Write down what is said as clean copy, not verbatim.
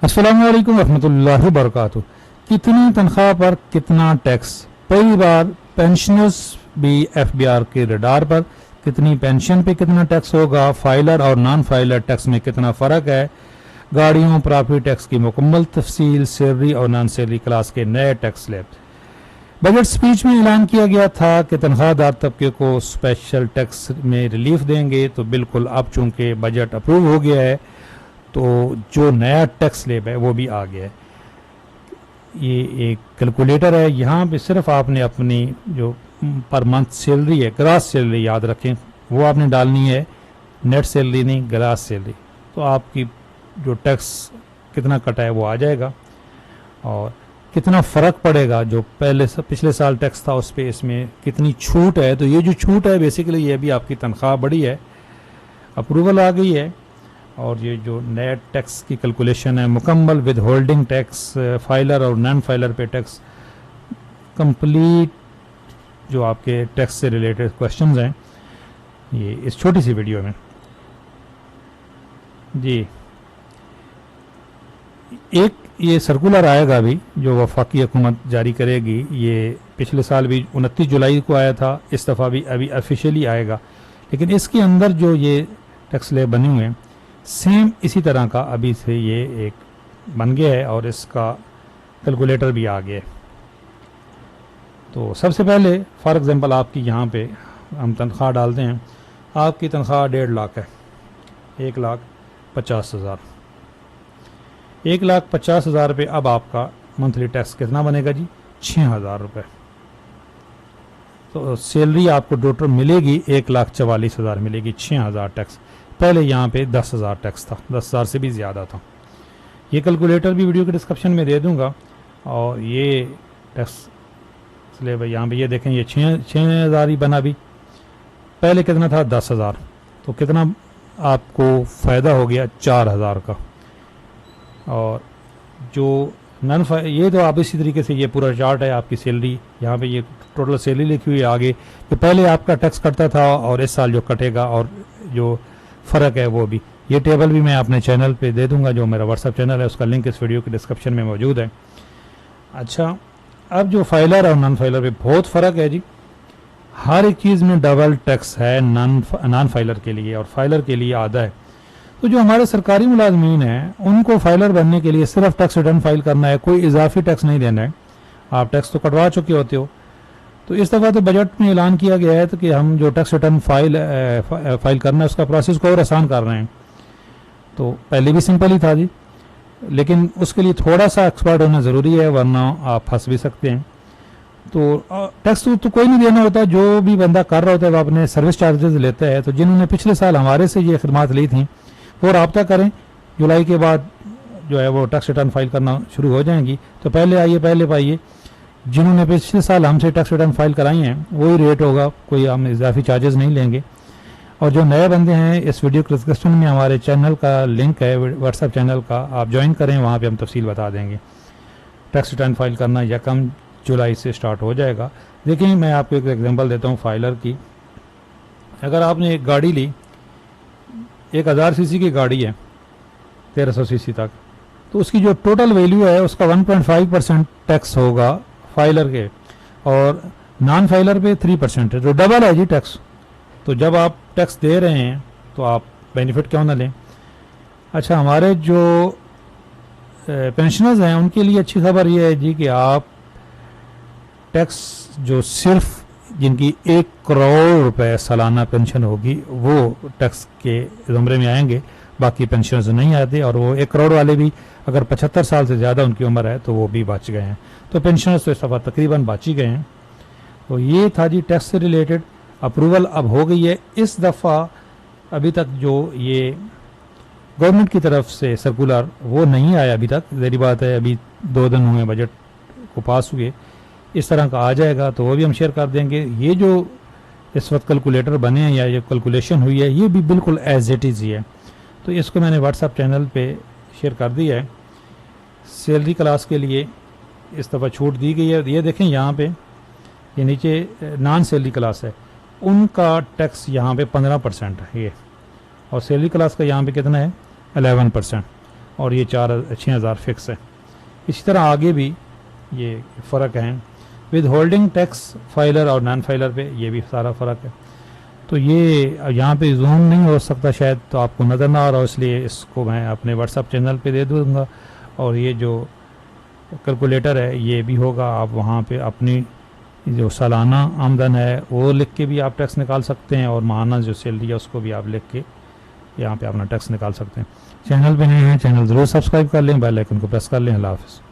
अस्सलामु अलैकुम रहमतुल्लाहि वबरकातुहू। कितनी तनख्वाह पर कितना टैक्स। पहली बार पेंशनर्स भी एफबीआर के रडार पर। कितनी पेंशन पे कितना टैक्स होगा, फाइलर और नॉन फाइलर टैक्स में कितना फ़र्क है, गाड़ियों प्रॉपर्टी टैक्स की मुकम्मल तफसील, सैलरी और नॉन सैलरी क्लास के नए टैक्स स्लैब। बजट स्पीच में ऐलान किया गया था कि तनख्वाहदार तबके को स्पेशल टैक्स में रिलीफ देंगे, तो बिल्कुल अब चूंकि बजट अप्रूव हो गया है तो जो नया टैक्स स्लैब है वो भी आ गया है। ये एक कैलकुलेटर है, यहाँ पे सिर्फ आपने अपनी जो पर मंथ सैलरी है, ग्रास सैलरी याद रखें, वो आपने डालनी है, नेट सैलरी नहीं, ग्रास सैलरी। तो आपकी जो टैक्स कितना कटा है वो आ जाएगा और कितना फ़र्क पड़ेगा जो पिछले साल टैक्स था उस पर, इसमें कितनी छूट है। तो ये जो छूट है बेसिकली ये भी आपकी तनख्वाह बढ़ी है, अप्रूवल आ गई है। और ये जो नया टैक्स की कैलकुलेशन है, मुकम्मल विद होल्डिंग टैक्स, फाइलर और नॉन फाइलर पे टैक्स, कंप्लीट जो आपके टैक्स से रिलेटेड क्वेश्चंस हैं ये इस छोटी सी वीडियो में। जी, एक ये सर्कुलर आएगा अभी जो वफाकी हुकूमत जारी करेगी। ये पिछले साल भी 29 जुलाई को आया था, इस दफ़ा भी अभी ऑफिशियली आएगा। लेकिन इसके अंदर जो ये टैक्स स्लैब बने हुए हैं सेम इसी तरह का अभी से ये एक बन गया है और इसका कैलकुलेटर भी आ गया है। तो सबसे पहले फॉर एग्जांपल आपकी यहाँ पे हम तनख्वाह डालते हैं, आपकी तनख्वाह 1.5 लाख है, 1,50,000। 1,50,000 पे अब आपका मंथली टैक्स कितना बनेगा जी? 6,000 रुपये। तो सैलरी आपको टोटल मिलेगी 1,44,000 मिलेगी, 6,000 टैक्स। पहले यहाँ पे 10,000 टैक्स था, 10,000 से भी ज़्यादा था। ये कैलकुलेटर भी वीडियो के डिस्क्रिप्शन में दे दूंगा। और ये टैक्स स्लैब यहाँ पे ये देखें, ये 6,000 ही बना भी, पहले कितना था? 10,000। तो कितना आपको फ़ायदा हो गया? 4,000 का। और जो नन ये तो आप इसी तरीके से ये पूरा चार्ट है आपकी सैलरी, यहाँ पे ये टोटल सैलरी लिखी हुई है आगे कि पहले आपका टैक्स कटता था और इस साल जो कटेगा और जो फ़र्क है वो भी। ये टेबल भी मैं अपने चैनल पे दे दूंगा, जो मेरा व्हाट्सअप चैनल है उसका लिंक इस वीडियो के डिस्क्रिप्शन में मौजूद है। अच्छा, अब जो फाइलर और नॉन फाइलर पे बहुत फ़र्क है जी। हर एक चीज़ में डबल टैक्स है नॉन फाइलर के लिए और फाइलर के लिए आधा है। तो जो हमारे सरकारी मुलाजमीन हैं उनको फाइलर बनने के लिए सिर्फ टैक्स रिटर्न फाइल करना है, कोई इजाफी टैक्स नहीं देना है। आप टैक्स तो कटवा चुके होते हो। तो इस दफ़ा तो बजट में ऐलान किया गया है तो कि हम जो टैक्स रिटर्न फाइल करना है उसका प्रोसेस को और आसान कर रहे हैं। तो पहले भी सिंपल ही था जी, लेकिन उसके लिए थोड़ा सा एक्सपर्ट होना ज़रूरी है, वरना आप फंस भी सकते हैं। तो टैक्स तो कोई नहीं देना होता, जो भी बंदा कर रहा होता है वो अपने सर्विस चार्जेस लेता है। तो जिन्होंने पिछले साल हमारे से ये खदमात ली थी वो रब्ता करें, जुलाई के बाद जो है वो टैक्स रिटर्न फाइल करना शुरू हो जाएंगी। तो पहले आइए, पहले पाइए। जिन्होंने पिछले साल हमसे टैक्स रिटर्न फाइल कराई हैं वही रेट होगा, कोई हम इजाफी चार्जेस नहीं लेंगे। और जो नए बंदे हैं, इस वीडियो के डिस्क्रिप्शन में हमारे चैनल का लिंक है, व्हाट्सएप चैनल का, आप ज्वाइन करें, वहाँ पे हम तफसील बता देंगे। टैक्स रिटर्न फाइल करना 1 जुलाई से स्टार्ट हो जाएगा। देखिए, मैं आपको एक एग्जांपल देता हूँ फाइलर की। अगर आपने एक गाड़ी ली, 1000 सीसी की गाड़ी है, 1300 सीसी तक, तो उसकी जो टोटल वैल्यू है उसका 1.5% टैक्स होगा फाइलर के, और नॉन फाइलर पे 3% है, जो डबल है जी टैक्स। तो जब आप टैक्स दे रहे हैं तो आप बेनिफिट क्यों ना लें। अच्छा, हमारे जो पेंशनर्स हैं उनके लिए अच्छी खबर ये है जी कि आप टैक्स जो सिर्फ जिनकी 1 करोड़ रुपए सालाना पेंशन होगी वो टैक्स के ज़ुमरे में आएंगे, बाकी पेंशनर्स नहीं आते। और वो 1 करोड़ वाले भी अगर 75 साल से ज़्यादा उनकी उम्र है तो वो भी बच गए हैं। तो पेंशनर्स तो इस दफ़ा तकरीबन बच ही गए हैं। तो ये था जी टैक्स से रिलेटेड। अप्रूवल अब हो गई है इस दफ़ा। अभी तक जो ये गवर्नमेंट की तरफ से सर्कुलर वो नहीं आया अभी तक, ज़ाहिर बात है अभी 2 दिन हुए बजट को पास हुए। इस तरह का आ जाएगा तो वो भी हम शेयर कर देंगे। ये जो इस वक्त कैलकुलेटर बने हैं या ये कैलकुलेशन हुई है ये भी बिल्कुल एज इट इज़ ही है। तो इसको मैंने व्हाट्सएप चैनल पे शेयर कर दिया है। सैलरी क्लास के लिए इस दफ़ा छूट दी गई है। ये देखें यहाँ पे, ये नीचे नॉन सैलरी क्लास है, उनका टैक्स यहाँ पे 15% है ये, और सैलरी क्लास का यहाँ पे कितना है? 11%। और ये 6,000 फिक्स है। इसी तरह आगे भी ये फ़र्क है विद होल्डिंग टैक्स फाइलर और नॉन फाइलर पे, ये भी सारा फ़र्क है। तो ये यहाँ पे जूम नहीं हो सकता शायद, तो आपको नज़र ना आ रहा हो, इसलिए इसको मैं अपने व्हाट्सएप चैनल पे दे दूँगा। और ये जो कैलकुलेटर है ये भी होगा, आप वहाँ पे अपनी जो सालाना आमदन है वो लिख के भी आप टैक्स निकाल सकते हैं, और माहाना जो सैलरी है उसको भी आप लिख के यहाँ पे अपना टैक्स निकाल सकते हैं। चैनल पे नए हैं, चैनल ज़रूर सब्सक्राइब कर लें, बेल आइकन को प्रेस कर लें। अल्लाह हाफ़िज़।